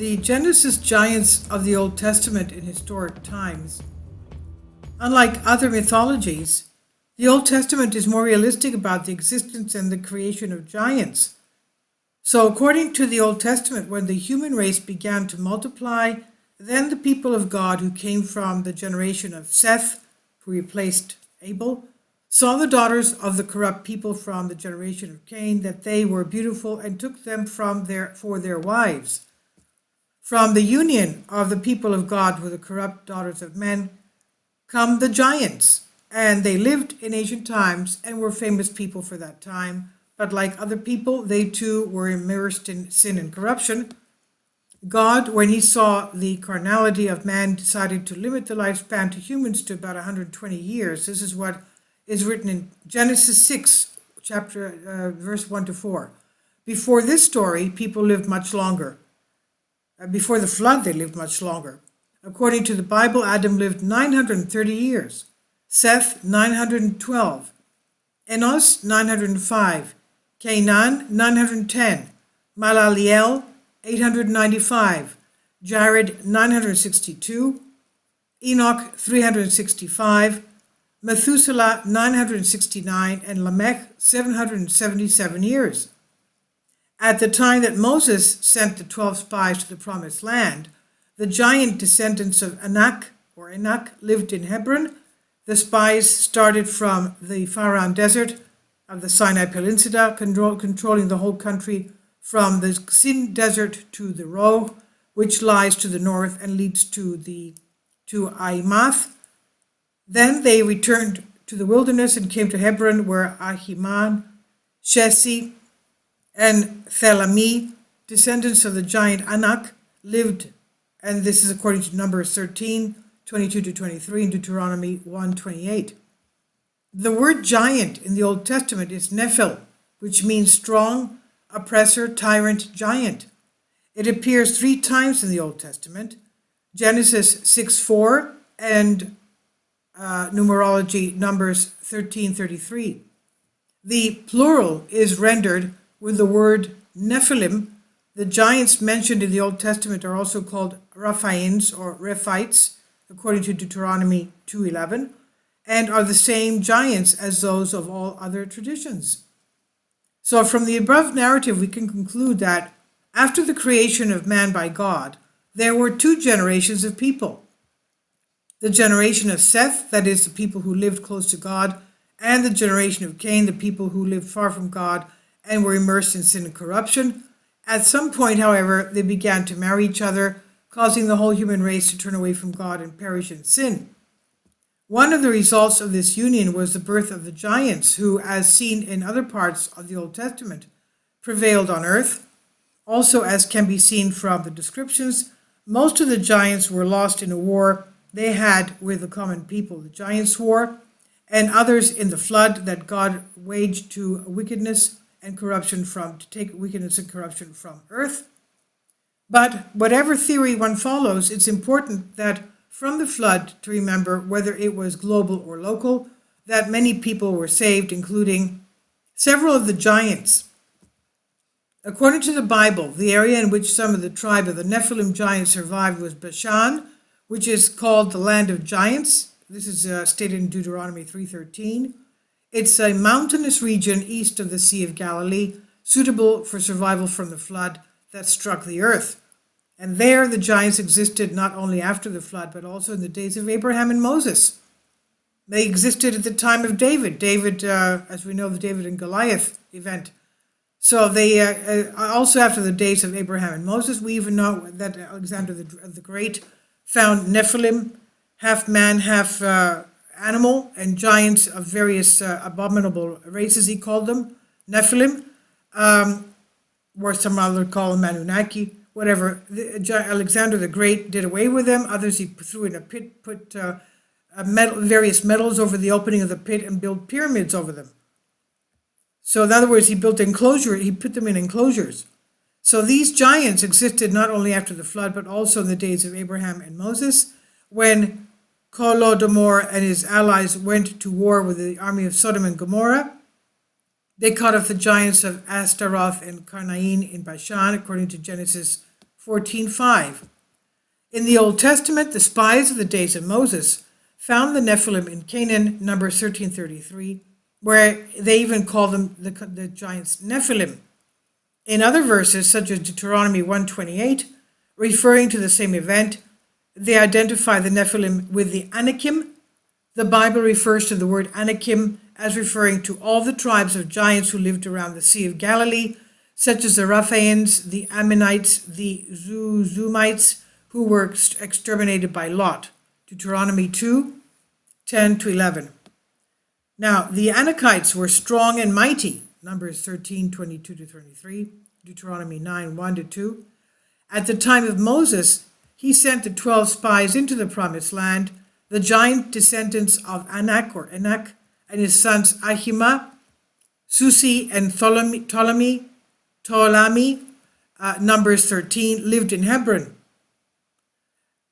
The Genesis giants of the Old Testament in historic times. Unlike other mythologies, the Old Testament is more realistic about the existence and the creation of giants. So, according to the Old Testament, when the human race began to multiply, then the people of God who came from the generation of Seth, who replaced Abel, saw the daughters of the corrupt people from the generation of Cain, that they were beautiful, and took them for their wives. From the union of the people of God with the corrupt daughters of men come the giants, and they lived in ancient times and were famous people for that time. But like other people, they too were immersed in sin and corruption. God, when he saw the carnality of man, decided to limit the lifespan to humans to about 120 years. This is what is written in Genesis 6, verse 1 to 4. Before this story, people lived much longer. Before the flood, they lived much longer. According to the Bible, Adam lived 930 years, Seth 912, Enos 905, Canaan 910, Malaliel 895, Jared 962, Enoch 365, Methuselah 969, and Lamech 777 years. At the time that Moses sent the 12 spies to the promised land, the giant descendants of Enoch lived in Hebron. The spies started from the Paran Desert of the Sinai Peninsula, controlling the whole country from the Sin Desert to the Roh, which lies to the north and leads to Aimath. Then they returned to the wilderness and came to Hebron, where Ahiman, Shesi, and Thelami, descendants of the giant Anak, lived, and this is according to Numbers 13, 22 to 23, and Deuteronomy 1:28. The word giant in the Old Testament is Nephil, which means strong, oppressor, tyrant, giant. It appears 3 times in the Old Testament, Genesis 6:4 and numerology Numbers 13:33. The plural is rendered with the word Nephilim. The giants mentioned in the Old Testament are also called Rephaims or Rephites, according to Deuteronomy 2:11, and are the same giants as those of all other traditions. So from the above narrative, we can conclude that after the creation of man by God, there were 2 generations of people. The generation of Seth, that is, the people who lived close to God, and the generation of Cain, the people who lived far from God and were immersed in sin and corruption. At some point, however, they began to marry each other, causing the whole human race to turn away from God and perish in sin. One of the results of this union was the birth of the giants, who, as seen in other parts of the Old Testament, prevailed on earth. Also, as can be seen from the descriptions, most of the giants were lost in a war they had with the common people, the Giants' War, and others in the flood that God waged to wickedness and corruption to take wickedness and corruption from earth. But whatever theory one follows, it's important that from the flood to remember, whether it was global or local, that many people were saved, including several of the giants. According to the Bible, the area in which some of the tribe of the Nephilim giants survived was Bashan, which is called the land of giants. This is stated in Deuteronomy 3:13. It's a mountainous region east of the Sea of Galilee, suitable for survival from the flood that struck the earth. And there the giants existed not only after the flood, but also in the days of Abraham and Moses. They existed at the time of David, as we know, the David and Goliath event. So they also after the days of Abraham and Moses. We even know that Alexander the Great found Nephilim, half man, half animal, and giants of various abominable races, he called them, Nephilim, or some other call them Anunnaki, whatever. Alexander the Great did away with them. Others he threw in a pit, put various metals over the opening of the pit, and built pyramids over them. So in other words, he put them in enclosures. So these giants existed not only after the flood, but also in the days of Abraham and Moses, when Holodomor and his allies went to war with the army of Sodom and Gomorrah. They cut off the giants of Ashtaroth and Karnaim in Bashan, according to Genesis 14:5. In the Old Testament, the spies of the days of Moses found the Nephilim in Canaan, Numbers 13:33, where they even call them the giants Nephilim. In other verses, such as Deuteronomy 1:28, referring to the same event, they identify the Nephilim with the Anakim. The Bible refers to the word Anakim as referring to all the tribes of giants who lived around the Sea of Galilee, such as the Rephaims, the Ammonites, the Zumites, who were exterminated by Lot. Deuteronomy 2:10-11. Now, the Anakites were strong and mighty. Numbers 13:22-23, Deuteronomy 9:1-2. At the time of Moses, he sent the 12 spies into the promised land, the giant descendants of Anak and his sons Ahima, Susi, and Ptolemy, Numbers 13, lived in Hebron.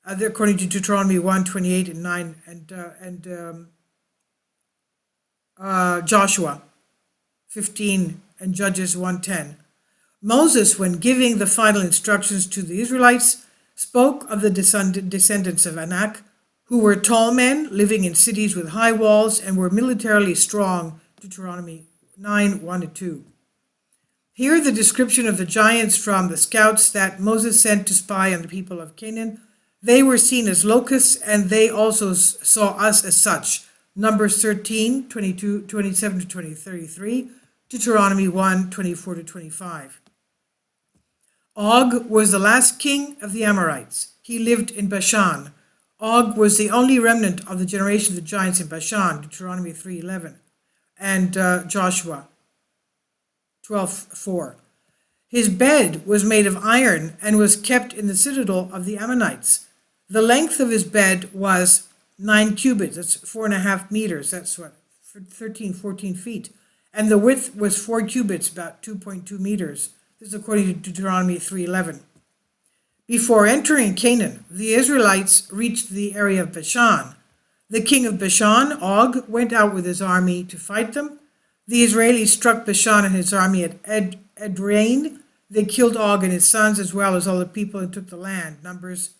According to Deuteronomy 1:28 and 9, and Joshua 15 and Judges 1:10. Moses, when giving the final instructions to the Israelites, spoke of the descendants of Anak, who were tall men living in cities with high walls and were militarily strong. Deuteronomy 9:1-2. Here the description of the giants from the scouts that Moses sent to spy on the people of Canaan. They were seen as locusts, and they also saw us as such. Numbers 13:27-33, Deuteronomy 1:24-25. Og was the last king of the Amorites. He lived in Bashan. Og was the only remnant of the generation of the giants in Bashan, Deuteronomy 3:11, and Joshua 12:4. His bed was made of iron and was kept in the citadel of the Ammonites. The length of his bed was 9 cubits, that's 4.5 meters, that's what, 14 feet. And the width was 4 cubits, about 2.2 meters. This is according to Deuteronomy 3:11. Before entering Canaan, the Israelites reached the area of Bashan. The king of Bashan, Og, went out with his army to fight them. The Israelis struck Bashan and his army at Edrain. They killed Og and his sons as well as all the people and took the land. Numbers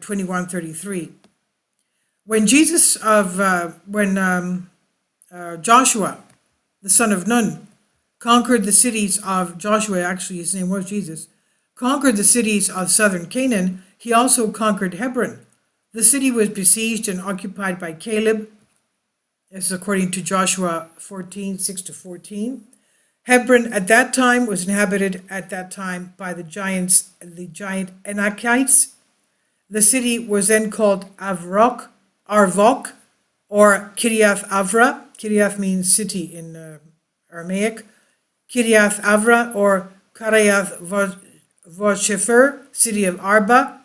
21:33. When Joshua, the son of Nun, conquered the cities of Joshua, actually his name was Jesus, conquered the cities of southern Canaan, he also conquered Hebron. The city was besieged and occupied by Caleb. This is according to Joshua 14:6-14. Hebron at that time was inhabited by the giant Anakites. The city was then called Arvok, or Kiriath Avra. Kiriath means city in Aramaic. Kiriath Avra, or Kiriath Voshefer, city of Arba,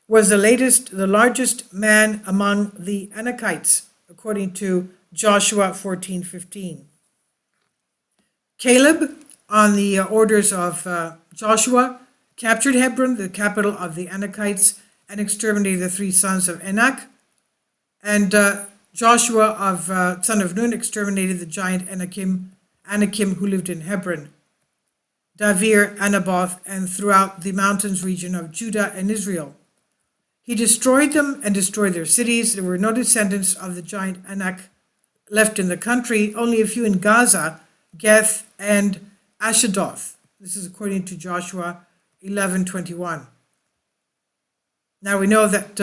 was the largest man among the Anakites, according to Joshua 14:15. Caleb, on the orders of Joshua, captured Hebron, the capital of the Anakites, and exterminated the 3 sons of Anak. And Joshua, son of Nun, exterminated the giant Anakim who lived in Hebron, Davir, Anaboth, and throughout the mountains region of Judah and Israel. He destroyed them and destroyed their cities. There were no descendants of the giant Anak left in the country, only a few in Gaza, Geth, and Ashdod. This is according to Joshua 11:21. Now we know that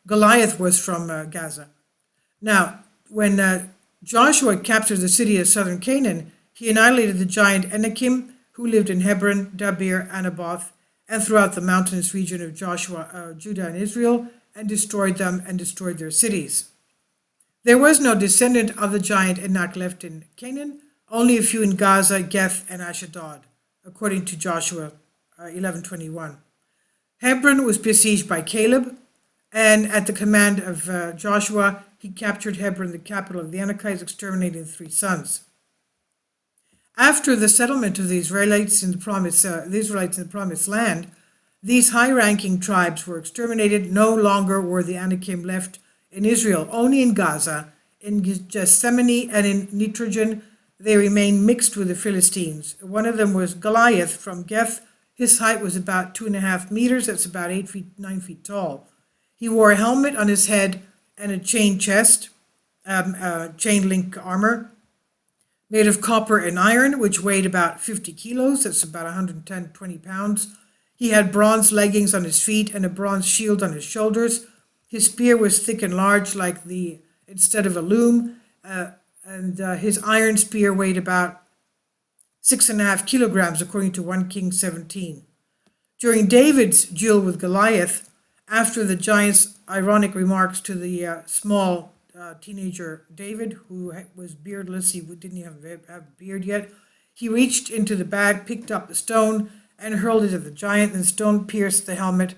Goliath was from Gaza. Now, when Joshua captured the city of southern Canaan, he annihilated the giant Anakim who lived in Hebron, Dabir, Anaboth, and throughout the mountainous region of Judah and Israel, and destroyed them and destroyed their cities. There was no descendant of the giant Anak left in Canaan, only a few in Gaza, Geth, and Ashdod, according to Joshua 11:21. Hebron was besieged by Caleb, and at the command of Joshua, he captured Hebron, the capital of the Anakites, exterminating 3 sons. After the settlement of the Israelites in the promised land, these high-ranking tribes were exterminated. No longer were the Anakim left in Israel, only in Gaza, in Gethsemane, and in Nitrogen. They remained mixed with the Philistines. One of them was Goliath from Geth, His height was about 2.5 meters. That's about 8 feet, 9 feet tall. He wore a helmet on his head and a chain chest, chain link armor, made of copper and iron, which weighed about 50 kilos. That's about 110, 20 pounds. He had bronze leggings on his feet and a bronze shield on his shoulders. His spear was thick and large, instead of a loom, and his iron spear weighed about 6.5 kilograms, according to 1 Kings 17. During David's duel with Goliath, after the giant's ironic remarks to the small teenager David, who was beardless, he didn't have a beard yet, he reached into the bag, picked up the stone, and hurled it at the giant, and the stone pierced the helmet,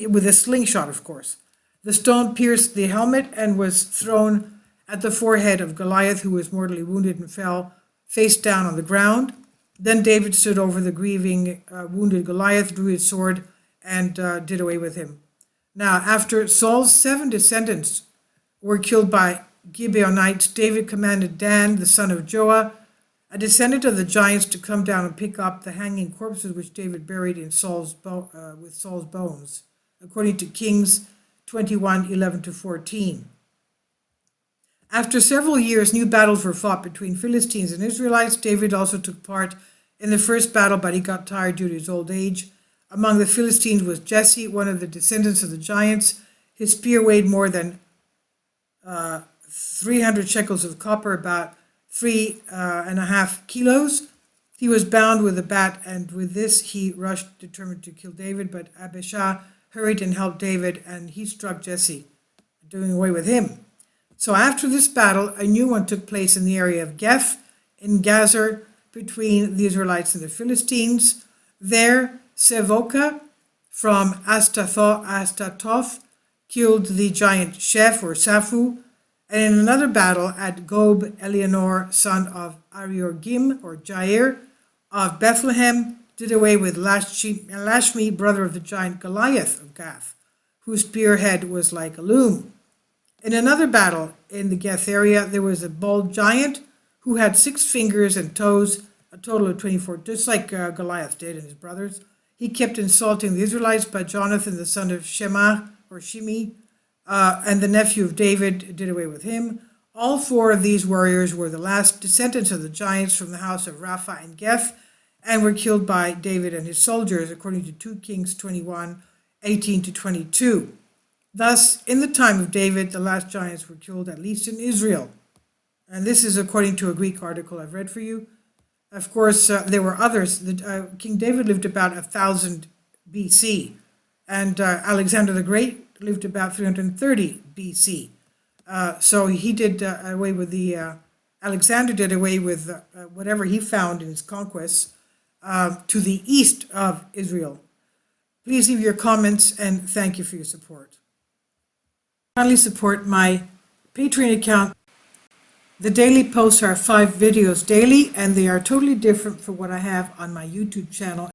with a slingshot, of course. The stone pierced the helmet and was thrown at the forehead of Goliath, who was mortally wounded and fell face down on the ground. Then David stood over the grieving, wounded Goliath, drew his sword, and did away with him. Now, after Saul's 7 descendants were killed by Gibeonites, David commanded Dan, the son of Joah, a descendant of the giants, to come down and pick up the hanging corpses which David buried in with Saul's bones, according to Kings 21:11-14. After several years, new battles were fought between Philistines and Israelites. David also took part in the first battle, but he got tired due to his old age. Among the Philistines was Jesse, one of the descendants of the giants. His spear weighed more than 300 shekels of copper, about 3.5 kilos. He was bound with a bat, and with this he rushed, determined to kill David, but Abishai hurried and helped David, and he struck Jesse, doing away with him. So after this battle, a new one took place in the area of Geth, in Gazer, between the Israelites and the Philistines. There, Sevoka from Astatoth killed the giant Sheph or Saphu, and in another battle at Gob, Eleanor, son of Ariorgim or Jair of Bethlehem, did away with Lashmi, brother of the giant Goliath of Gath, whose spearhead was like a loom. In another battle in the Geth area, there was a bald giant who had 6 fingers and toes, a total of 24, just like Goliath did and his brothers. He kept insulting the Israelites, but Jonathan, the son of Shema or Shimi, and the nephew of David, did away with him. All 4 of these warriors were the last descendants of the giants from the house of Rapha and Geth, and were killed by David and his soldiers, according to 2 Kings 21:18-22. Thus, in the time of David, the last giants were killed, at least in Israel. And this is according to a Greek article I've read for you. Of course, there were others. King David lived about 1000 BC, and Alexander the Great lived about 330 BC. So he did away with Alexander did away with whatever he found in his conquests to the east of Israel. Please leave your comments, and thank you for your support. Kindly support my Patreon account. The daily posts are 5 videos daily, and they are totally different from what I have on my YouTube channel.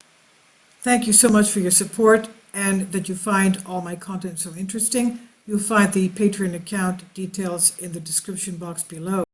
Thank you so much for your support, and that you find all my content so interesting. You'll find the Patreon account details in the description box below.